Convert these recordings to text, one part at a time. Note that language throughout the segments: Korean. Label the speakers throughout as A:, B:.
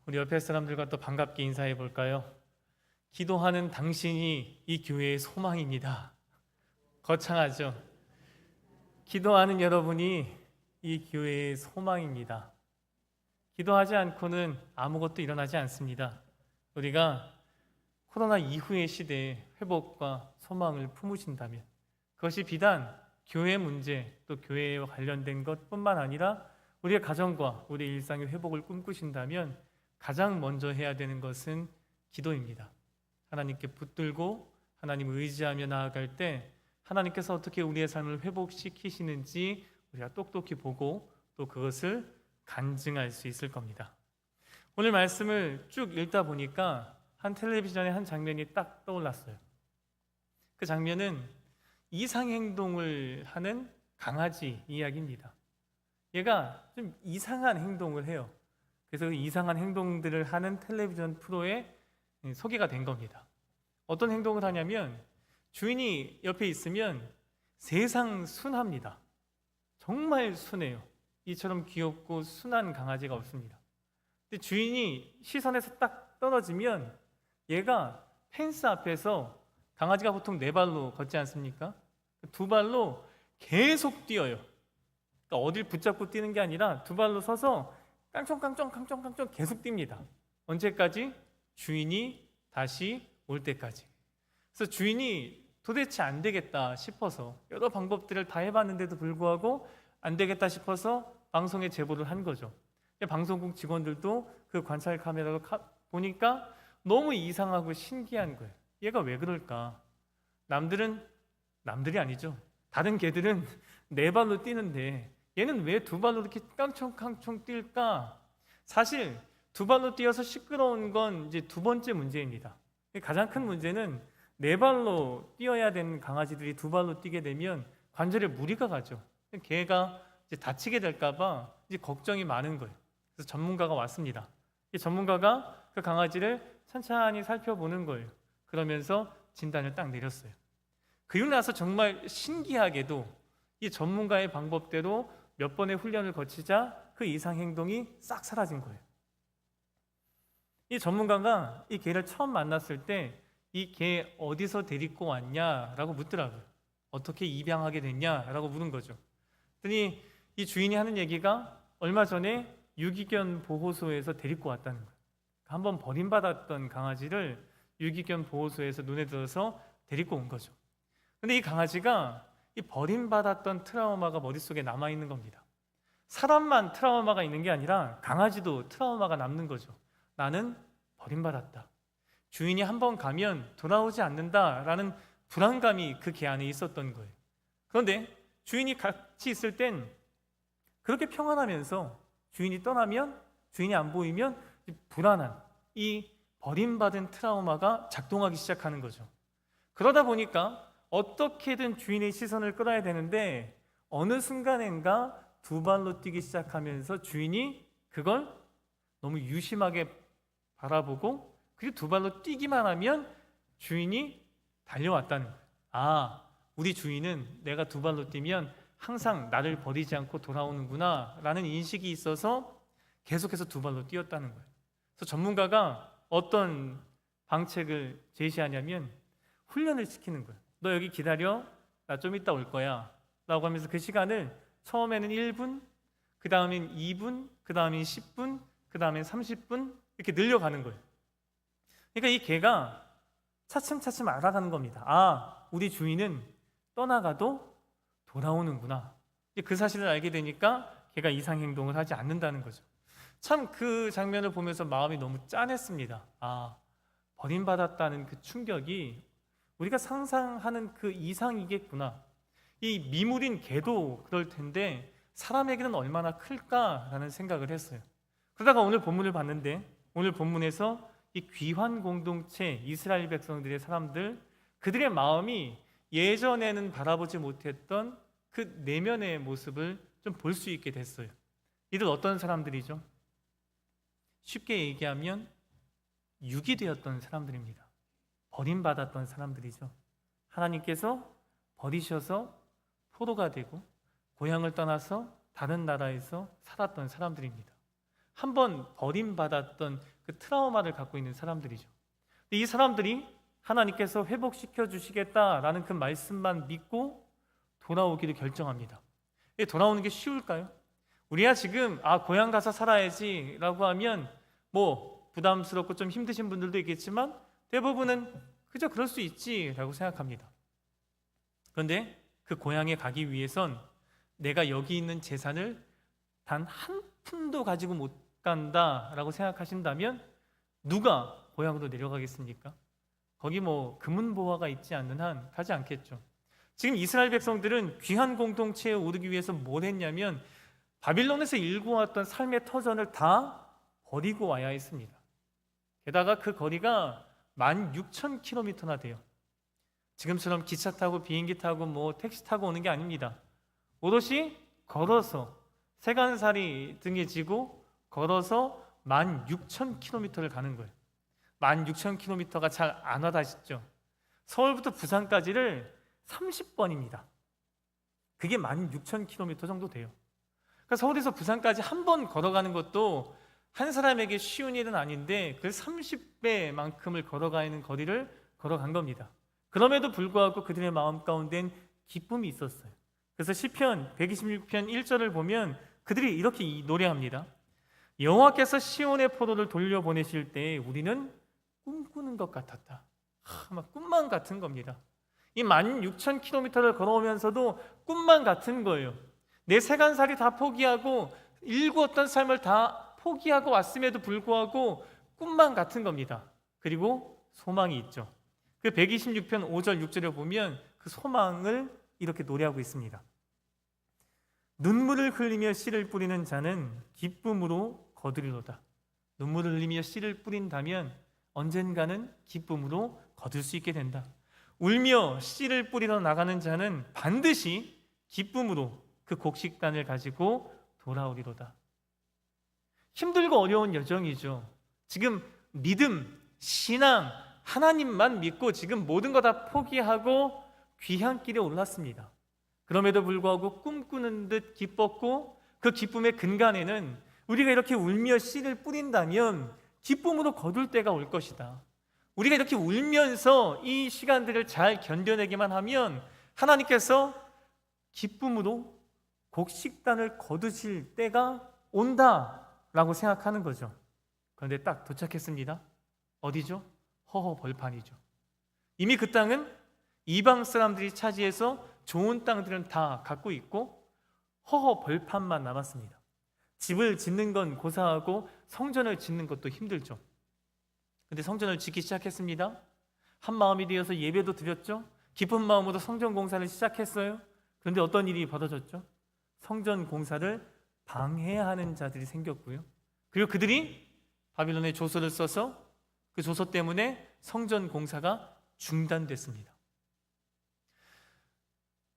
A: 우리 옆에 사람들과 또 반갑게 인사해 볼까요? 기도하는 당신이 이 교회의 소망입니다. 거창하죠? 기도하는 여러분이 이 교회의 소망입니다. 기도하지 않고는 아무것도 일어나지 않습니다. 우리가 코로나 이후의 시대에 회복과 소망을 품으신다면 그것이 비단 교회 문제 또 교회와 관련된 것뿐만 아니라 우리의 가정과 우리의 일상의 회복을 꿈꾸신다면 가장 먼저 해야 되는 것은 기도입니다. 하나님께 붙들고 하나님을 의지하며 나아갈 때 하나님께서 어떻게 우리의 삶을 회복시키시는지 우리가 똑똑히 보고 또 그것을 간증할 수 있을 겁니다. 오늘 말씀을 쭉 읽다 보니까 한 텔레비전의 한 장면이 딱 떠올랐어요. 그 장면은 이상행동을 하는 강아지 이야기입니다. 얘가 좀 이상한 행동을 해요. 그래서 그 이상한 행동들을 하는 텔레비전 프로에 소개가 된 겁니다. 어떤 행동을 하냐면 주인이 옆에 있으면 세상 순합니다. 정말 순해요. 이처럼 귀엽고 순한 강아지가 없습니다. 근데 주인이 시선에서 딱 떨어지면 얘가 펜스 앞에서 강아지가 보통 네 발로 걷지 않습니까? 두 발로 계속 뛰어요. 그러니까 어딜 붙잡고 뛰는 게 아니라 두 발로 서서 깡총깡총 계속 뜁니다. 언제까지? 주인이 다시 올 때까지. 그래서 주인이 도대체 안 되겠다 싶어서 여러 방법들을 다 해봤는데도 불구하고 안 되겠다 싶어서 방송에 제보를 한 거죠. 방송국 직원들도 그 관찰 카메라로 보니까 너무 이상하고 신기한 거예요. 얘가 왜 그럴까? 남들이 아니죠. 다른 개들은 네 발로 뛰는데 얘는 왜 두 발로 이렇게 깡총깡총 뛸까? 사실 두 발로 뛰어서 시끄러운 건 이제 두 번째 문제입니다. 가장 큰 문제는 네 발로 뛰어야 되는 강아지들이 두 발로 뛰게 되면 관절에 무리가 가죠. 개가 이제 다치게 될까봐 이제 걱정이 많은 거예요. 그래서 전문가가 왔습니다. 이 전문가가 그 강아지를 천천히 살펴보는 거예요. 그러면서 진단을 딱 내렸어요. 그리고 나서 정말 신기하게도 이 전문가의 방법대로 몇 번의 훈련을 거치자 그 이상 행동이 싹 사라진 거예요. 이 전문가가 이 개를 처음 만났을 때 이 개 어디서 데리고 왔냐라고 묻더라고요. 어떻게 입양하게 됐냐라고 물은 거죠. 그랬더니 이 주인이 하는 얘기가 얼마 전에 유기견 보호소에서 데리고 왔다는 거예요. 한번 버림받았던 강아지를 유기견 보호소에서 눈에 들어서 데리고 온 거죠. 근데 이 강아지가 이 버림받았던 트라우마가 머릿속에 남아있는 겁니다. 사람만 트라우마가 있는 게 아니라 강아지도 트라우마가 남는 거죠. 나는 버림받았다. 주인이 한번 가면 돌아오지 않는다라는 불안감이 그 개 안에 있었던 거예요. 그런데 주인이 같이 있을 땐 그렇게 평안하면서 주인이 떠나면, 주인이 안 보이면 불안한 이 버림받은 트라우마가 작동하기 시작하는 거죠. 그러다 보니까 어떻게든 주인의 시선을 끌어야 되는데 어느 순간인가 두 발로 뛰기 시작하면서 주인이 그걸 너무 유심하게 바라보고 그리고 두 발로 뛰기만 하면 주인이 달려왔다는 거예요. 아, 우리 주인은 내가 두 발로 뛰면 항상 나를 버리지 않고 돌아오는구나 라는 인식이 있어서 계속해서 두 발로 뛰었다는 거예요. 그래서 전문가가 어떤 방책을 제시하냐면 훈련을 시키는 거예요. 너 여기 기다려, 나 좀 이따 올 거야 라고 하면서 그 시간을 처음에는 1분, 그 다음엔 2분, 그 다음엔 10분, 그 다음엔 30분 이렇게 늘려가는 거예요. 그러니까 이 개가 차츰차츰 알아가는 겁니다. 아, 우리 주인은 떠나가도 돌아오는구나. 그 사실을 알게 되니까 개가 이상 행동을 하지 않는다는 거죠. 참 그 장면을 보면서 마음이 너무 짠했습니다. 아, 버림받았다는 그 충격이 우리가 상상하는 그 이상이겠구나. 이 미물인 개도 그럴 텐데 사람에게는 얼마나 클까라는 생각을 했어요. 그러다가 오늘 본문을 봤는데 오늘 본문에서 이 귀환 공동체 이스라엘 백성들의 사람들 그들의 마음이 예전에는 바라보지 못했던 그 내면의 모습을 좀 볼 수 있게 됐어요. 이들 어떤 사람들이죠? 쉽게 얘기하면 육이 되었던 사람들입니다. 버림받았던 사람들이죠. 하나님께서 버리셔서 포로가 되고 고향을 떠나서 다른 나라에서 살았던 사람들입니다. 한번 버림받았던 그 트라우마를 갖고 있는 사람들이죠. 근데 이 사람들이 하나님께서 회복시켜 주시겠다라는 그 말씀만 믿고 돌아오기를 결정합니다. 돌아오는 게 쉬울까요? 우리야 지금 고향 가서 살아야지 라고 하면 뭐 부담스럽고 좀 힘드신 분들도 있겠지만 대부분은 그저 그럴 수 있지 라고 생각합니다. 그런데 그 고향에 가기 위해선 내가 여기 있는 재산을 단 한 푼도 가지고 못 간다라고 생각하신다면 누가 고향으로 내려가겠습니까? 거기 뭐 금은보화가 있지 않는 한 가지 않겠죠. 지금 이스라엘 백성들은 귀한 공동체에 오르기 위해서 뭘 했냐면 바빌론에서 일구어왔던 삶의 터전을 다 버리고 와야 했습니다. 게다가 그 거리가 16,000km나 돼요. 지금처럼 기차 타고 비행기 타고 뭐 택시 타고 오는 게 아닙니다. 오롯이 걸어서 세간살이 등에 지고 걸어서 16,000km를 가는 거예요. 16,000km가 잘 안 와닿으시죠? 서울부터 부산까지를 30번입니다. 그게 16,000km 정도 돼요. 그러니까 서울에서 부산까지 한 번 걸어가는 것도 한 사람에게 쉬운 일은 아닌데 그 30배만큼을 걸어가는 거리를 걸어간 겁니다. 그럼에도 불구하고 그들의 마음 가운데는 기쁨이 있었어요. 그래서 시편 126편 1절을 보면 그들이 이렇게 노래합니다. 여호와께서 시온의 포도를 돌려보내실 때 우리는 꿈꾸는 것 같았다. 막 꿈만 같은 겁니다. 이 16,000km를 걸어오면서도 꿈만 같은 거예요. 내 세간살이 다 포기하고 일구었던 삶을 다 포기하고 왔음에도 불구하고 꿈만 같은 겁니다. 그리고 소망이 있죠. 그 126편 5절 6절에 보면 그 소망을 이렇게 노래하고 있습니다. 눈물을 흘리며 씨를 뿌리는 자는 기쁨으로 거두리로다. 눈물을 흘리며 씨를 뿌린다면 언젠가는 기쁨으로 거둘 수 있게 된다. 울며 씨를 뿌리러 나가는 자는 반드시 기쁨으로 그 곡식단을 가지고 돌아오리로다. 힘들고 어려운 여정이죠. 지금 믿음, 신앙, 하나님만 믿고 지금 모든 거 다 포기하고 귀한 길에 올랐습니다. 그럼에도 불구하고 꿈꾸는 듯 기뻤고 그 기쁨의 근간에는 우리가 이렇게 울며 씨를 뿌린다면 기쁨으로 거둘 때가 올 것이다. 우리가 이렇게 울면서 이 시간들을 잘 견뎌내기만 하면 하나님께서 기쁨으로 곡식단을 거두실 때가 온다라고 생각하는 거죠. 그런데 딱 도착했습니다. 어디죠? 허허 벌판이죠. 이미 그 땅은 이방 사람들이 차지해서 좋은 땅들은 다 갖고 있고 허허 벌판만 남았습니다. 집을 짓는 건 고사하고 성전을 짓는 것도 힘들죠. 근데 성전을 짓기 시작했습니다. 한 마음이 되어서 예배도 드렸죠. 기쁜 마음으로 성전 공사를 시작했어요. 그런데 어떤 일이 벌어졌죠? 성전 공사를 방해하는 자들이 생겼고요. 그리고 그들이 바빌론의 조서를 써서 그 조서 때문에 성전 공사가 중단됐습니다.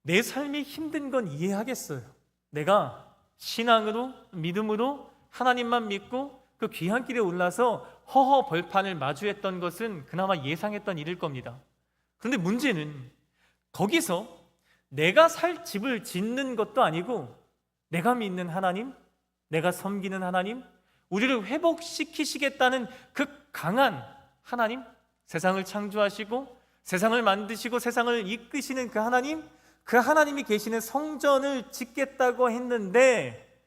A: 내 삶이 힘든 건 이해하겠어요. 내가 신앙으로 믿음으로 하나님만 믿고 그 귀한 길에 올라서 허허 벌판을 마주했던 것은 그나마 예상했던 일일 겁니다. 그런데 문제는 거기서 내가 살 집을 짓는 것도 아니고 내가 믿는 하나님, 내가 섬기는 하나님, 우리를 회복시키시겠다는 그 강한 하나님, 세상을 창조하시고 세상을 만드시고 세상을 이끄시는 그 하나님, 그 하나님이 계시는 성전을 짓겠다고 했는데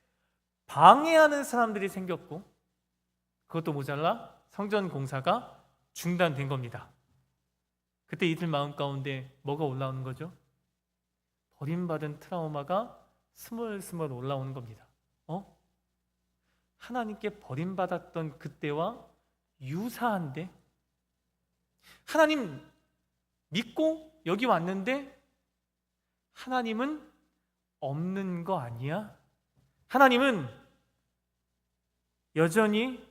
A: 방해하는 사람들이 생겼고 그것도 모자라 성전 공사가 중단된 겁니다. 그때 이들 마음 가운데 뭐가 올라오는 거죠? 버림받은 트라우마가 스멀스멀 올라오는 겁니다. 하나님께 버림받았던 그때와 유사한데 하나님 믿고 여기 왔는데 하나님은 없는 거 아니야? 하나님은 여전히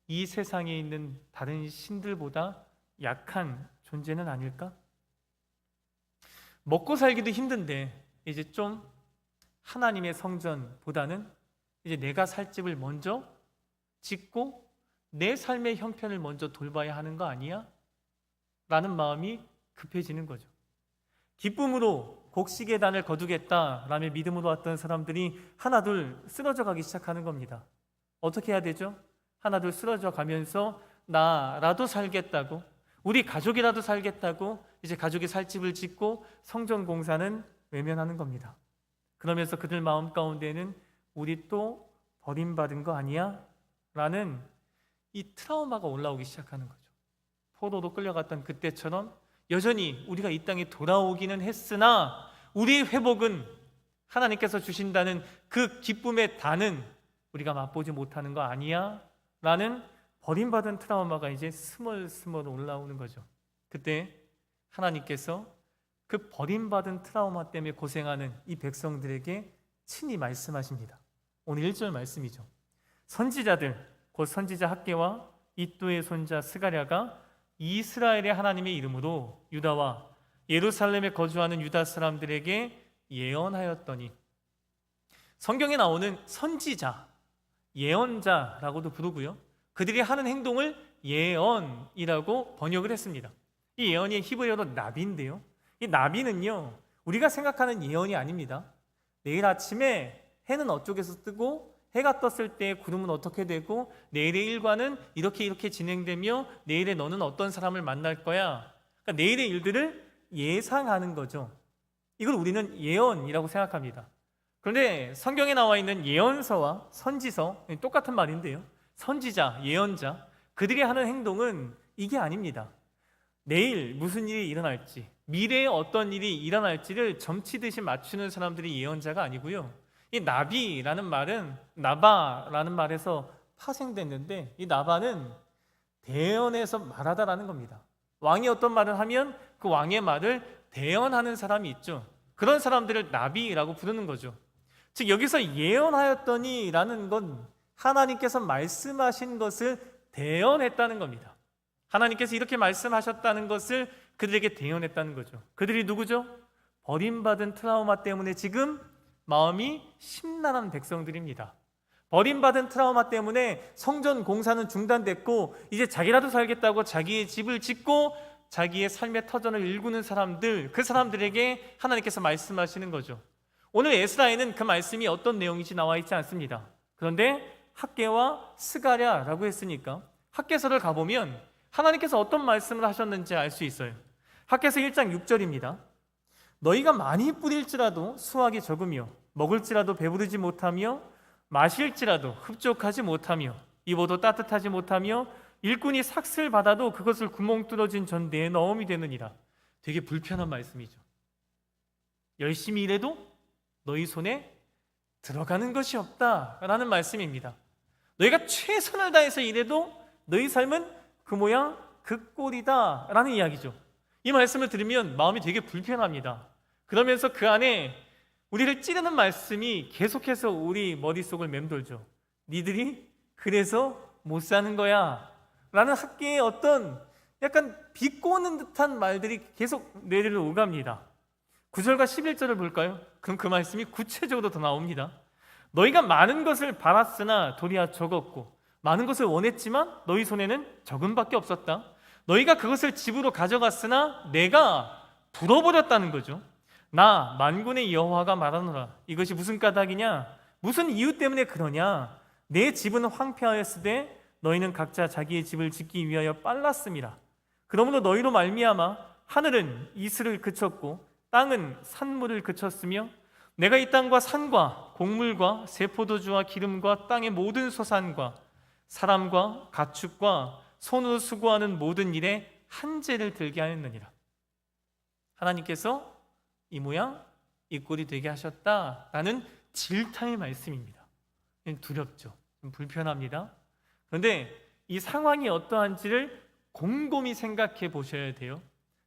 A: 이 세상에 있는 다른 신들보다 약한 존재는 아닐까? 먹고 살기도 힘든데 이제 좀 하나님의 성전보다는 이제 내가 살 집을 먼저 짓고 내 삶의 형편을 먼저 돌봐야 하는 거 아니야? 라는 마음이 급해지는 거죠. 기쁨으로 곡식의 단을 거두겠다라며 믿음으로 왔던 사람들이 하나둘 쓰러져 가기 시작하는 겁니다. 어떻게 해야 되죠? 하나둘 쓰러져 가면서 나라도 살겠다고, 우리 가족이라도 살겠다고 이제 가족이 살 집을 짓고 성전 공사는 외면하는 겁니다. 그러면서 그들 마음 가운데는 우리 또 버림받은 거 아니야? 라는 이 트라우마가 올라오기 시작하는 거죠. 포로로 끌려갔던 그때처럼 여전히 우리가 이 땅에 돌아오기는 했으나 우리의 회복은 하나님께서 주신다는 그 기쁨의 단은 우리가 맛보지 못하는 거 아니야? 라는 버림받은 트라우마가 이제 스멀스멀 올라오는 거죠. 그때 하나님께서 그 버림받은 트라우마 때문에 고생하는 이 백성들에게 친히 말씀하십니다. 오늘 1절 말씀이죠. 선지자들, 곧 선지자 학개와 이또의 손자 스가랴가 이스라엘의 하나님의 이름으로 유다와 예루살렘에 거주하는 유다 사람들에게 예언하였더니, 성경에 나오는 선지자, 예언자라고도 부르고요, 그들이 하는 행동을 예언이라고 번역을 했습니다. 이 예언이 히브리어로 나비인데요, 이 나비는요 우리가 생각하는 예언이 아닙니다. 내일 아침에 해는 어쪽에서 뜨고 해가 떴을 때 구름은 어떻게 되고 내일의 일과는 이렇게 진행되며 내일에 너는 어떤 사람을 만날 거야. 그러니까 내일의 일들을 예상하는 거죠. 이걸 우리는 예언이라고 생각합니다. 그런데 성경에 나와 있는 예언서와 선지서, 똑같은 말인데요, 선지자, 예언자, 그들이 하는 행동은 이게 아닙니다. 내일 무슨 일이 일어날지, 미래에 어떤 일이 일어날지를 점치듯이 맞추는 사람들이 예언자가 아니고요, 이 나비라는 말은 나바라는 말에서 파생됐는데, 이 나바는 대언해서 말하다라는 겁니다. 왕이 어떤 말을 하면 그 왕의 말을 대언하는 사람이 있죠. 그런 사람들을 나비라고 부르는 거죠. 즉 여기서 예언하였더니 라는 건 하나님께서 말씀하신 것을 대언했다는 겁니다. 하나님께서 이렇게 말씀하셨다는 것을 그들에게 대언했다는 거죠. 그들이 누구죠? 버림받은 트라우마 때문에 지금 마음이 심란한 백성들입니다. 버림받은 트라우마 때문에 성전 공사는 중단됐고 이제 자기라도 살겠다고 자기의 집을 짓고 자기의 삶의 터전을 일구는 사람들, 그 사람들에게 하나님께서 말씀하시는 거죠. 오늘 에스라에는 그 말씀이 어떤 내용인지 나와 있지 않습니다. 그런데 학개와 스가랴라고 했으니까 학개서를 가보면 하나님께서 어떤 말씀을 하셨는지 알 수 있어요. 학개서 1장 6절입니다. 너희가 많이 뿌릴지라도 수확이 적으며 먹을지라도 배부르지 못하며 마실지라도 흡족하지 못하며 입어도 따뜻하지 못하며 일꾼이 삭슬 받아도 그것을 구멍 뚫어진 전대에 넣음이 되느니라. 되게 불편한 말씀이죠. 열심히 일해도 너희 손에 들어가는 것이 없다라는 말씀입니다. 너희가 최선을 다해서 일해도 너희 삶은 그 모양 그 꼴이다 라는 이야기죠. 이 말씀을 들으면 마음이 되게 불편합니다. 그러면서 그 안에 우리를 찌르는 말씀이 계속해서 우리 머릿속을 맴돌죠. 니들이 그래서 못 사는 거야 라는 학계의 어떤 약간 비꼬는 듯한 말들이 계속 뇌리를 오갑니다. 9절과 11절을 볼까요? 그럼 그 말씀이 구체적으로 더 나옵니다. 너희가 많은 것을 바랐으나 도리어 적었고 많은 것을 원했지만 너희 손에는 적음밖에 없었다. 너희가 그것을 집으로 가져갔으나 내가 불어버렸다는 거죠. 나 만군의 여호와가 말하노라. 이것이 무슨 까닭이냐? 무슨 이유 때문에 그러냐? 내 집은 황폐하였으되 너희는 각자 자기의 집을 짓기 위하여 빨랐음이라. 그러므로 너희로 말미암아 하늘은 이슬을 그쳤고 땅은 산물을 그쳤으며 내가 이 땅과 산과 곡물과 새 포도주와 기름과 땅의 모든 소산과 사람과 가축과 손으로 수고하는 모든 일에 한재를 들게 하였느니라. 하나님께서 이 모양 이 꼴이 되게 하셨다라는 질타의 말씀입니다. 두렵죠. 좀 불편합니다. 그런데 이 상황이 어떠한지를 곰곰이 생각해 보셔야 돼요.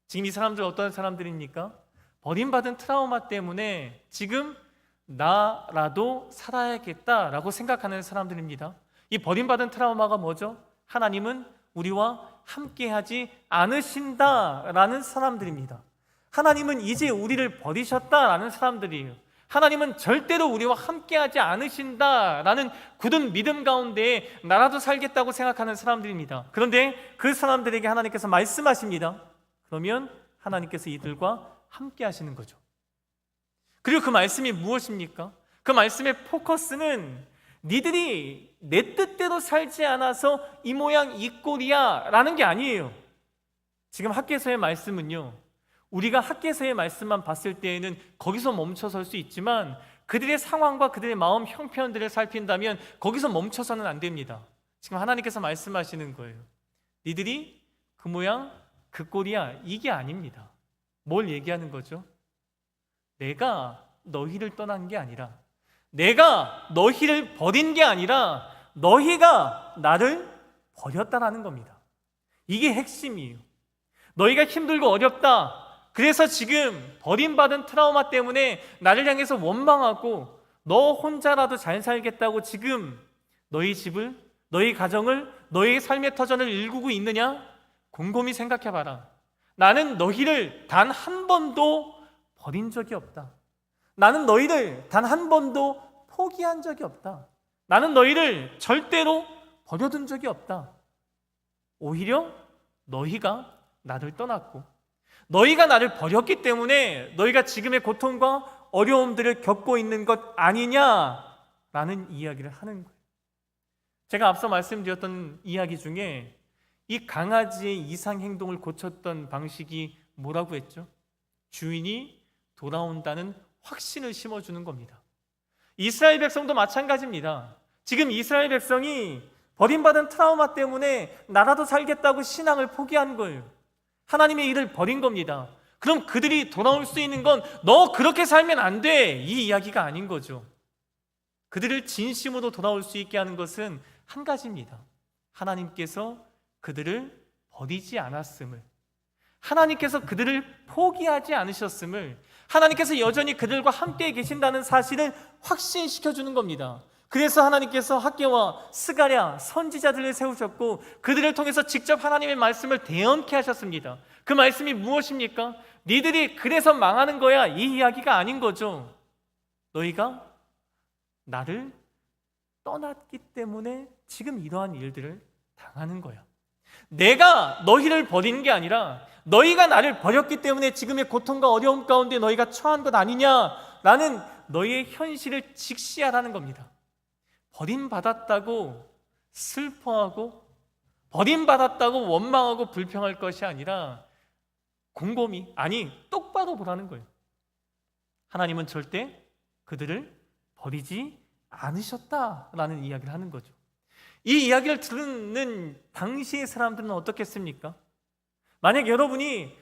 A: 지금 이 사람들 어떤 사람들입니까? 버림받은 트라우마 때문에 지금 나라도 살아야겠다라고 생각하는 사람들입니다. 이 버림받은 트라우마가 뭐죠? 하나님은 우리와 함께하지 않으신다라는 사람들입니다. 하나님은 이제 우리를 버리셨다라는 사람들이에요. 하나님은 절대로 우리와 함께하지 않으신다라는 굳은 믿음 가운데 나라도 살겠다고 생각하는 사람들입니다. 그런데 그 사람들에게 하나님께서 말씀하십니다. 그러면 하나님께서 이들과 함께 하시는 거죠. 그리고 그 말씀이 무엇입니까? 그 말씀의 포커스는 니들이 내 뜻대로 살지 않아서 이 모양 이 꼴이야 라는 게 아니에요. 지금 학개서의 말씀은요, 우리가 학개서의 말씀만 봤을 때에는 거기서 멈춰설 수 있지만 그들의 상황과 그들의 마음 형편들을 살핀다면 거기서 멈춰서는 안 됩니다. 지금 하나님께서 말씀하시는 거예요. 니들이 그 모양 그 꼴이야, 이게 아닙니다. 뭘 얘기하는 거죠? 내가 너희를 떠난 게 아니라, 내가 너희를 버린 게 아니라 너희가 나를 버렸다라는 겁니다. 이게 핵심이에요. 너희가 힘들고 어렵다, 그래서 지금 버림받은 트라우마 때문에 나를 향해서 원망하고 너 혼자라도 잘 살겠다고 지금 너희 집을, 너희 가정을, 너희 삶의 터전을 일구고 있느냐? 곰곰이 생각해봐라. 나는 너희를 단 한 번도 버린 적이 없다. 나는 너희를 단 한 번도 포기한 적이 없다. 나는 너희를 절대로 버려둔 적이 없다. 오히려 너희가 나를 떠났고 너희가 나를 버렸기 때문에 너희가 지금의 고통과 어려움들을 겪고 있는 것 아니냐라는 이야기를 하는 거예요. 제가 앞서 말씀드렸던 이야기 중에 이 강아지의 이상 행동을 고쳤던 방식이 뭐라고 했죠? 주인이 돌아온다는 확신을 심어주는 겁니다. 이스라엘 백성도 마찬가지입니다. 지금 이스라엘 백성이 버림받은 트라우마 때문에 나라도 살겠다고 신앙을 포기한 거예요. 하나님의 일을 버린 겁니다. 그럼 그들이 돌아올 수 있는 건 너 그렇게 살면 안 돼, 이 이야기가 아닌 거죠. 그들을 진심으로 돌아올 수 있게 하는 것은 한 가지입니다. 하나님께서 그들을 버리지 않았음을, 하나님께서 그들을 포기하지 않으셨음을, 하나님께서 여전히 그들과 함께 계신다는 사실을 확신시켜주는 겁니다. 그래서 하나님께서 학개와 스가랴 선지자들을 세우셨고 그들을 통해서 직접 하나님의 말씀을 대언케 하셨습니다. 그 말씀이 무엇입니까? 니들이 그래서 망하는 거야, 이 이야기가 아닌 거죠. 너희가 나를 떠났기 때문에 지금 이러한 일들을 당하는 거야. 내가 너희를 버리는 게 아니라 너희가 나를 버렸기 때문에 지금의 고통과 어려움 가운데 너희가 처한 것 아니냐라는 너희의 현실을 직시하라는 겁니다. 버림받았다고 슬퍼하고 버림받았다고 원망하고 불평할 것이 아니라 곰곰이, 아니 똑바로 보라는 거예요. 하나님은 절대 그들을 버리지 않으셨다라는 이야기를 하는 거죠. 이 이야기를 듣는 당시의 사람들은 어떻겠습니까? 만약 여러분이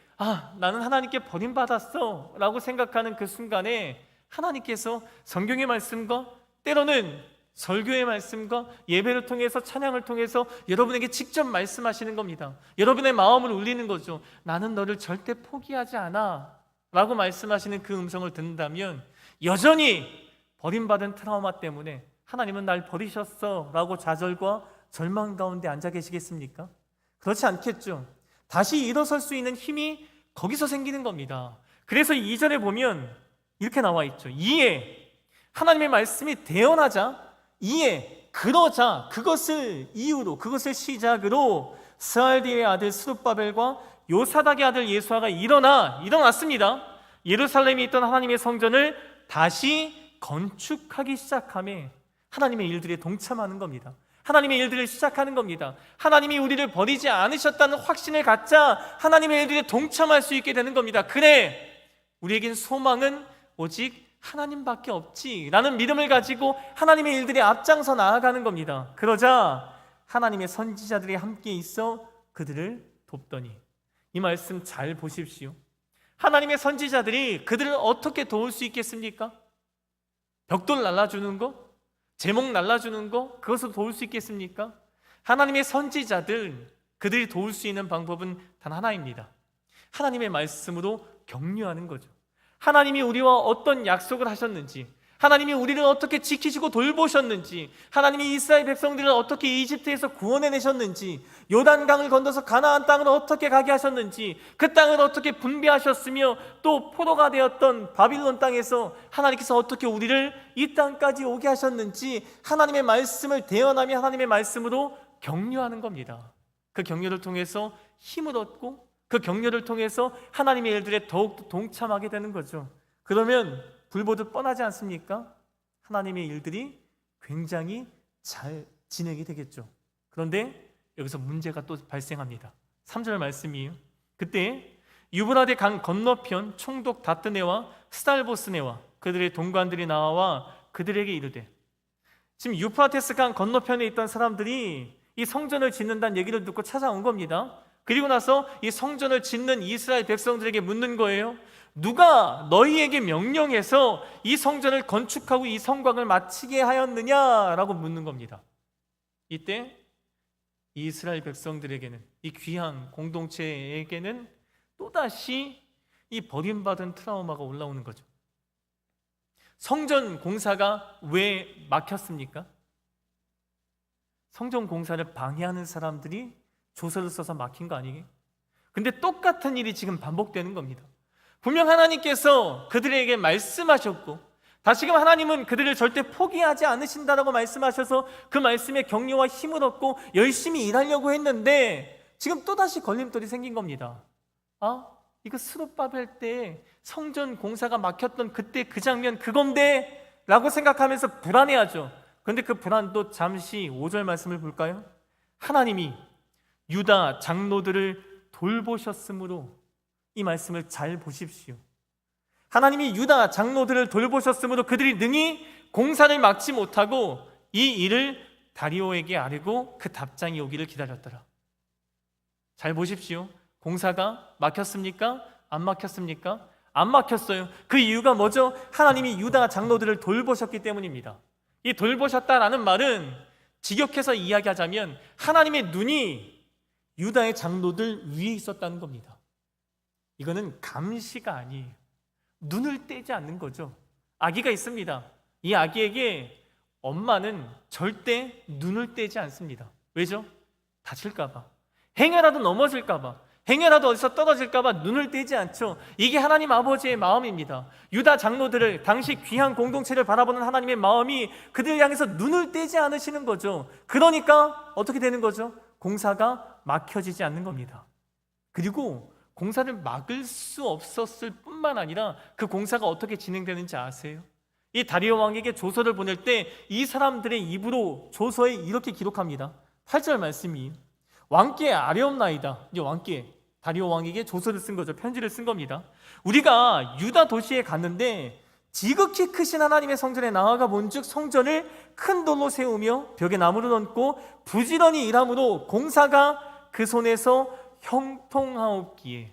A: 나는 하나님께 버림받았어 라고 생각하는 그 순간에 하나님께서 성경의 말씀과 때로는 설교의 말씀과 예배를 통해서, 찬양을 통해서 여러분에게 직접 말씀하시는 겁니다. 여러분의 마음을 울리는 거죠. 나는 너를 절대 포기하지 않아 라고 말씀하시는 그 음성을 듣는다면 여전히 버림받은 트라우마 때문에 하나님은 날 버리셨어 라고 좌절과 절망 가운데 앉아 계시겠습니까? 그렇지 않겠죠. 다시 일어설 수 있는 힘이 거기서 생기는 겁니다. 그래서 2절에 보면 이렇게 나와 있죠. 이에 하나님의 말씀이 대언하자, 이에 그러자, 그것을 이유로, 그것을 시작으로 스알디의 아들 스룹바벨과 요사닥의 아들 예수아가 일어났습니다. 예루살렘에 있던 하나님의 성전을 다시 건축하기 시작하며 하나님의 일들에 동참하는 겁니다. 하나님의 일들을 시작하는 겁니다. 하나님이 우리를 버리지 않으셨다는 확신을 갖자 하나님의 일들에 동참할 수 있게 되는 겁니다. 그래, 우리에겐 소망은 오직 하나님밖에 없지 라는 믿음을 가지고 하나님의 일들이 앞장서 나아가는 겁니다. 그러자 하나님의 선지자들이 함께 있어 그들을 돕더니, 이 말씀 잘 보십시오. 하나님의 선지자들이 그들을 어떻게 도울 수 있겠습니까? 벽돌 날라주는 거? 제목 날라주는 거? 그것을 도울 수 있겠습니까? 하나님의 선지자들, 그들이 도울 수 있는 방법은 단 하나입니다. 하나님의 말씀으로 격려하는 거죠. 하나님이 우리와 어떤 약속을 하셨는지, 하나님이 우리를 어떻게 지키시고 돌보셨는지, 하나님이 이스라엘 백성들을 어떻게 이집트에서 구원해내셨는지, 요단강을 건너서 가나안 땅을 어떻게 가게 하셨는지, 그 땅을 어떻게 분배하셨으며 또 포로가 되었던 바빌론 땅에서 하나님께서 어떻게 우리를 이 땅까지 오게 하셨는지 하나님의 말씀을 대언하며 하나님의 말씀으로 격려하는 겁니다. 그 격려를 통해서 힘을 얻고 그 격려를 통해서 하나님의 일들에 더욱 동참하게 되는 거죠. 그러면 불보듯 뻔하지 않습니까? 하나님의 일들이 굉장히 잘 진행이 되겠죠. 그런데 여기서 문제가 또 발생합니다. 3절 말씀이에요. 그때 유브라데 강 건너편 총독 다뜨네와 스달보스네와 그들의 동관들이 나와 그들에게 이르되, 지금 유프라테스 강 건너편에 있던 사람들이 이 성전을 짓는다는 얘기를 듣고 찾아온 겁니다. 그리고 나서 이 성전을 짓는 이스라엘 백성들에게 묻는 거예요. 누가 너희에게 명령해서 이 성전을 건축하고 이 성곽을 마치게 하였느냐라고 묻는 겁니다. 이때 이스라엘 백성들에게는, 이 귀한 공동체에게는 또다시 이 버림받은 트라우마가 올라오는 거죠. 성전 공사가 왜 막혔습니까? 성전 공사를 방해하는 사람들이 조서를 써서 막힌 거 아니에요? 근데 똑같은 일이 지금 반복되는 겁니다. 분명 하나님께서 그들에게 말씀하셨고, 다시금 하나님은 그들을 절대 포기하지 않으신다라고 말씀하셔서 그 말씀에 격려와 힘을 얻고 열심히 일하려고 했는데 지금 또다시 걸림돌이 생긴 겁니다. 이거 스룹바벨 때 성전 공사가 막혔던 그때 그 장면 그건데 라고 생각하면서 불안해하죠. 그런데 그 불안도 잠시 5절 말씀을 볼까요? 하나님이 유다 장로들을 돌보셨으므로, 이 말씀을 잘 보십시오. 하나님이 유다 장로들을 돌보셨으므로 그들이 능히 공사를 막지 못하고 이 일을 다리오에게 아뢰고 그 답장이 오기를 기다렸더라. 잘 보십시오. 공사가 막혔습니까? 안 막혔습니까? 안 막혔어요. 그 이유가 뭐죠? 하나님이 유다 장로들을 돌보셨기 때문입니다. 이 돌보셨다라는 말은 직역해서 이야기하자면 하나님의 눈이 유다의 장로들 위에 있었다는 겁니다. 이거는 감시가 아니에요. 눈을 떼지 않는 거죠. 아기가 있습니다. 이 아기에게 엄마는 절대 눈을 떼지 않습니다. 왜죠? 다칠까 봐, 행여라도 넘어질까 봐, 행여라도 어디서 떨어질까 봐 눈을 떼지 않죠. 이게 하나님 아버지의 마음입니다. 유다 장로들을, 당시 귀한 공동체를 바라보는 하나님의 마음이 그들을 향해서 눈을 떼지 않으시는 거죠. 그러니까 어떻게 되는 거죠? 공사가 막혀지지 않는 겁니다. 그리고 공사를 막을 수 없었을 뿐만 아니라 그 공사가 어떻게 진행되는지 아세요? 이 다리오 왕에게 조서를 보낼 때 이 사람들의 입으로 조서에 이렇게 기록합니다. 8절 말씀이 왕께 아뢰옵나이다. 이제 왕께, 다리오 왕에게 조서를 쓴 거죠. 편지를 쓴 겁니다. 우리가 유다 도시에 갔는데 지극히 크신 하나님의 성전에 나아가 본즉 성전을 큰 돌로 세우며 벽에 나무를 얹고 부지런히 일함으로 공사가 그 손에서 형통하옵기에,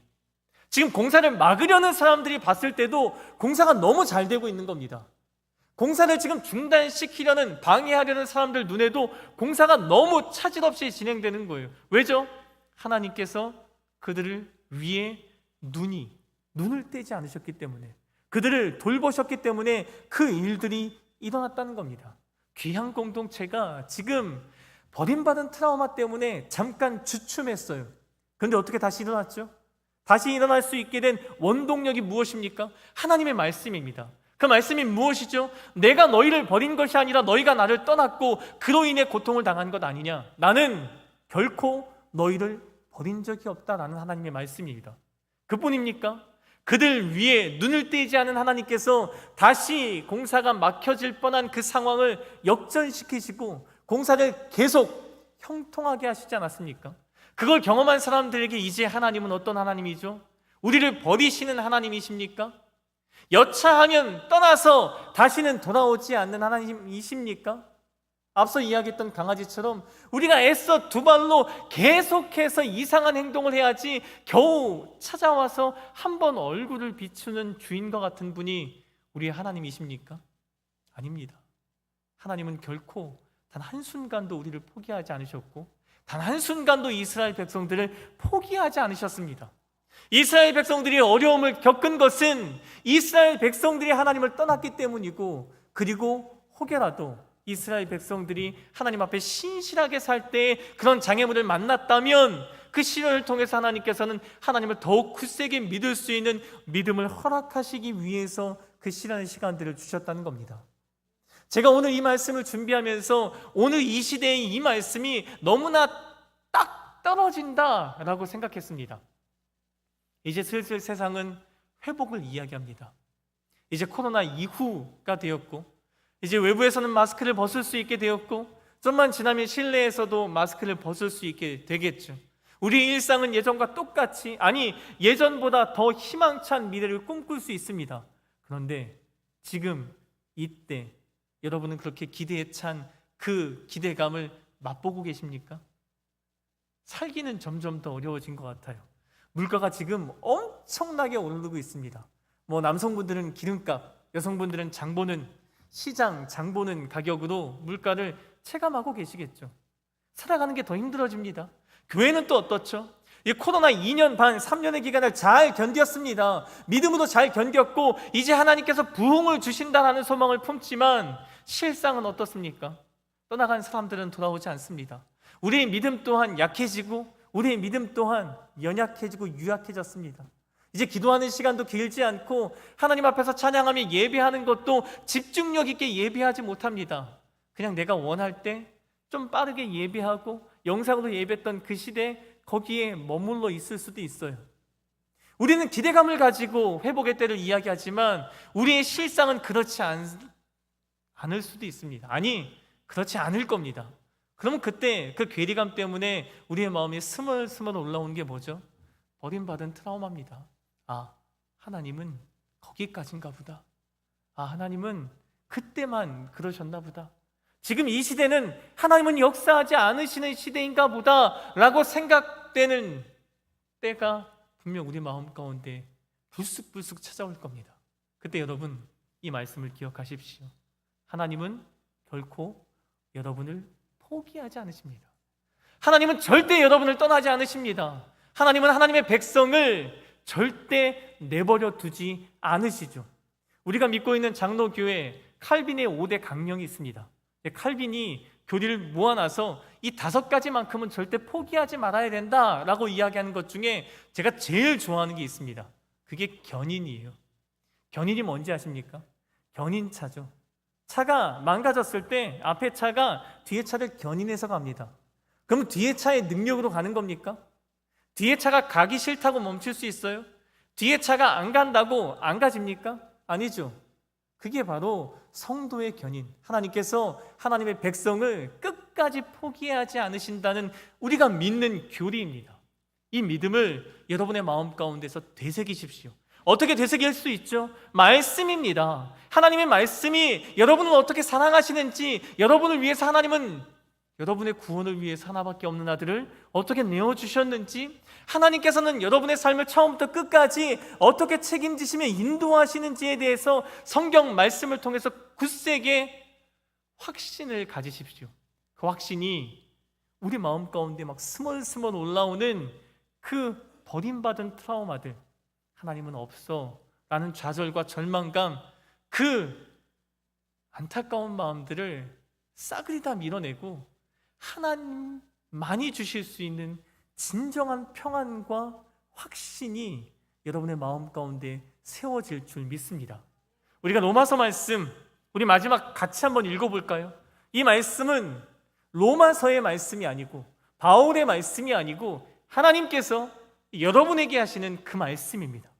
A: 지금 공사를 막으려는 사람들이 봤을 때도 공사가 너무 잘 되고 있는 겁니다. 공사를 지금 중단시키려는, 방해하려는 사람들 눈에도 공사가 너무 차질 없이 진행되는 거예요. 왜죠? 하나님께서 그들을 위해 눈을 떼지 않으셨기 때문에, 그들을 돌보셨기 때문에 그 일들이 일어났다는 겁니다. 귀한 공동체가 지금 버림받은 트라우마 때문에 잠깐 주춤했어요. 그런데 어떻게 다시 일어났죠? 다시 일어날 수 있게 된 원동력이 무엇입니까? 하나님의 말씀입니다. 그 말씀이 무엇이죠? 내가 너희를 버린 것이 아니라 너희가 나를 떠났고 그로 인해 고통을 당한 것 아니냐? 나는 결코 너희를 버린 적이 없다라는 하나님의 말씀입니다. 그뿐입니까? 그들 위에 눈을 떼지 않은 하나님께서 다시 공사가 막혀질 뻔한 그 상황을 역전시키시고 공사를 계속 형통하게 하시지 않았습니까? 그걸 경험한 사람들에게 이제 하나님은 어떤 하나님이죠? 우리를 버리시는 하나님이십니까? 여차하면 떠나서 다시는 돌아오지 않는 하나님이십니까? 앞서 이야기했던 강아지처럼 우리가 애써 두 발로 계속해서 이상한 행동을 해야지 겨우 찾아와서 한 번 얼굴을 비추는 주인과 같은 분이 우리의 하나님이십니까? 아닙니다. 하나님은 결코 단 한순간도 우리를 포기하지 않으셨고 단 한순간도 이스라엘 백성들을 포기하지 않으셨습니다. 이스라엘 백성들이 어려움을 겪은 것은 이스라엘 백성들이 하나님을 떠났기 때문이고, 그리고 혹여라도 이스라엘 백성들이 하나님 앞에 신실하게 살 때 그런 장애물을 만났다면 그 시련을 통해서 하나님께서는 하나님을 더욱 굳세게 믿을 수 있는 믿음을 허락하시기 위해서 그 시련의 시간들을 주셨다는 겁니다. 제가 오늘 이 말씀을 준비하면서 오늘 이 시대의 이 말씀이 너무나 딱 떨어진다라고 생각했습니다. 이제 슬슬 세상은 회복을 이야기합니다. 이제 코로나 이후가 되었고, 이제 외부에서는 마스크를 벗을 수 있게 되었고, 좀만 지나면 실내에서도 마스크를 벗을 수 있게 되겠죠. 우리 일상은 예전과 똑같이, 아니 예전보다 더 희망찬 미래를 꿈꿀 수 있습니다. 그런데 지금 이때 여러분은 그렇게 기대에 찬 그 기대감을 맛보고 계십니까? 살기는 점점 더 어려워진 것 같아요. 물가가 지금 엄청나게 오르고 있습니다. 남성분들은 기름값, 여성분들은 시장 장보는 가격으로 물가를 체감하고 계시겠죠. 살아가는 게 더 힘들어집니다. 교회는 또 어떻죠? 이 코로나 2년 반, 3년의 기간을 잘 견뎠습니다. 믿음으로 잘 견뎠고 이제 하나님께서 부흥을 주신다라는 소망을 품지만 실상은 어떻습니까? 떠나간 사람들은 돌아오지 않습니다. 우리의 믿음 또한 약해지고 우리의 믿음 또한 연약해지고 유약해졌습니다. 이제 기도하는 시간도 길지 않고 하나님 앞에서 찬양하며 예배하는 것도 집중력 있게 예배하지 못합니다. 그냥 내가 원할 때 좀 빠르게 예배하고 영상으로 예배했던 그 시대 거기에 머물러 있을 수도 있어요. 우리는 기대감을 가지고 회복의 때를 이야기하지만 우리의 실상은 그렇지 않을 수도 있습니다. 아니, 그렇지 않을 겁니다. 그러면 그때 그 괴리감 때문에 우리의 마음이 스멀스멀 올라오는 게 뭐죠? 버림받은 트라우마입니다. 하나님은 거기까지인가 보다. 하나님은 그때만 그러셨나 보다. 지금 이 시대는 하나님은 역사하지 않으시는 시대인가 보다 라고 생각되는 때가 분명 우리 마음 가운데 불쑥불쑥 찾아올 겁니다. 그때 여러분 이 말씀을 기억하십시오. 하나님은 결코 여러분을 포기하지 않으십니다. 하나님은 절대 여러분을 떠나지 않으십니다. 하나님은 하나님의 백성을 절대 내버려 두지 않으시죠. 우리가 믿고 있는 장로교회 칼빈의 5대 강령이 있습니다. 칼빈이 교리를 모아놔서 이 5가지만큼은 절대 포기하지 말아야 된다라고 이야기하는 것 중에 제가 제일 좋아하는 게 있습니다. 그게 견인이에요. 견인이 뭔지 아십니까? 견인차죠. 차가 망가졌을 때 앞에 차가 뒤에 차를 견인해서 갑니다. 그럼 뒤에 차의 능력으로 가는 겁니까? 뒤에 차가 가기 싫다고 멈출 수 있어요? 뒤에 차가 안 간다고 안 가집니까? 아니죠. 그게 바로 성도의 견인. 하나님께서 하나님의 백성을 끝까지 포기하지 않으신다는 우리가 믿는 교리입니다. 이 믿음을 여러분의 마음 가운데서 되새기십시오. 어떻게 되새길 수 있죠? 말씀입니다. 하나님의 말씀이 여러분을 어떻게 사랑하시는지, 여러분을 위해서 하나님은 여러분의 구원을 위해서 하나밖에 없는 아들을 어떻게 내어주셨는지, 하나님께서는 여러분의 삶을 처음부터 끝까지 어떻게 책임지시며 인도하시는지에 대해서 성경 말씀을 통해서 굳세게 확신을 가지십시오. 그 확신이 우리 마음 가운데 막 스멀스멀 올라오는 그 버림받은 트라우마들, 하나님은 없어 라는 좌절과 절망감, 그 안타까운 마음들을 싸그리 다 밀어내고 하나님만이 주실 수 있는 진정한 평안과 확신이 여러분의 마음 가운데 세워질 줄 믿습니다. 우리가 로마서 말씀, 우리 마지막 같이 한번 읽어볼까요? 이 말씀은 로마서의 말씀이 아니고 바울의 말씀이 아니고 하나님께서 여러분에게 하시는 그 말씀입니다.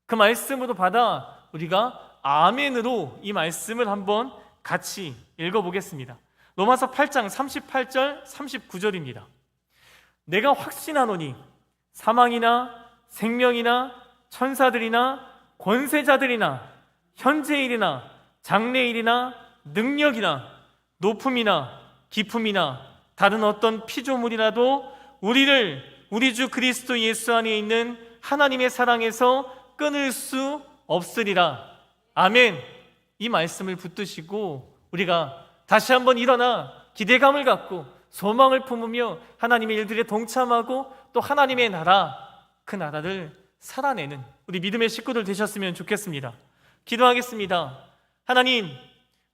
A: 그 말씀으로 받아 우리가 아멘으로 이 말씀을 한번 같이 읽어보겠습니다. 로마서 8장 38절 39절입니다. 내가 확신하노니 사망이나 생명이나 천사들이나 권세자들이나 현재일이나 장래일이나 능력이나 높음이나 깊음이나 다른 어떤 피조물이라도 우리를 우리 주 그리스도 예수 안에 있는 하나님의 사랑에서 끊을 수 없으리라. 아멘. 이 말씀을 붙드시고 우리가 다시 한번 일어나 기대감을 갖고 소망을 품으며 하나님의 일들에 동참하고 또 하나님의 나라, 그 나라를 살아내는 우리 믿음의 식구들 되셨으면 좋겠습니다. 기도하겠습니다. 하나님,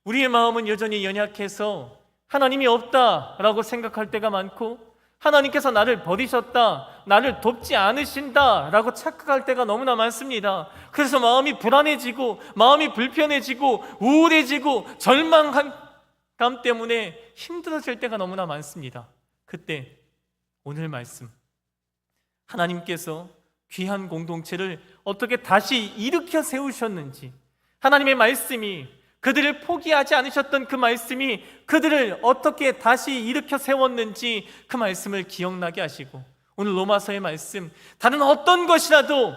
A: 우리의 마음은 여전히 연약해서 하나님이 없다라고 생각할 때가 많고 하나님께서 나를 버리셨다, 나를 돕지 않으신다라고 착각할 때가 너무나 많습니다. 그래서 마음이 불안해지고 마음이 불편해지고 우울해지고 절망감 때문에 힘들어질 때가 너무나 많습니다. 그때 오늘 말씀, 하나님께서 귀한 공동체를 어떻게 다시 일으켜 세우셨는지, 하나님의 말씀이 그들을 포기하지 않으셨던 그 말씀이 그들을 어떻게 다시 일으켜 세웠는지 그 말씀을 기억나게 하시고, 오늘 로마서의 말씀, 다른 어떤 것이라도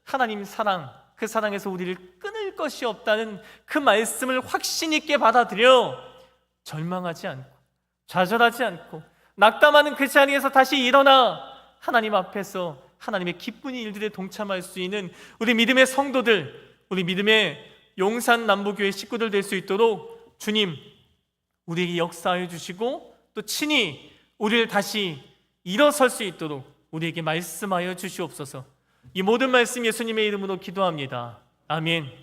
A: 하나님 사랑, 그 사랑에서 우리를 끊을 것이 없다는 그 말씀을 확신 있게 받아들여 절망하지 않고 좌절하지 않고 낙담하는 그 자리에서 다시 일어나 하나님 앞에서 하나님의 기쁜 일들에 동참할 수 있는 우리 믿음의 성도들, 우리 믿음의 용산 남부교회 식구들 될 수 있도록 주님 우리에게 역사하여 주시고, 또 친히 우리를 다시 일어설 수 있도록 우리에게 말씀하여 주시옵소서. 이 모든 말씀 예수님의 이름으로 기도합니다. 아멘.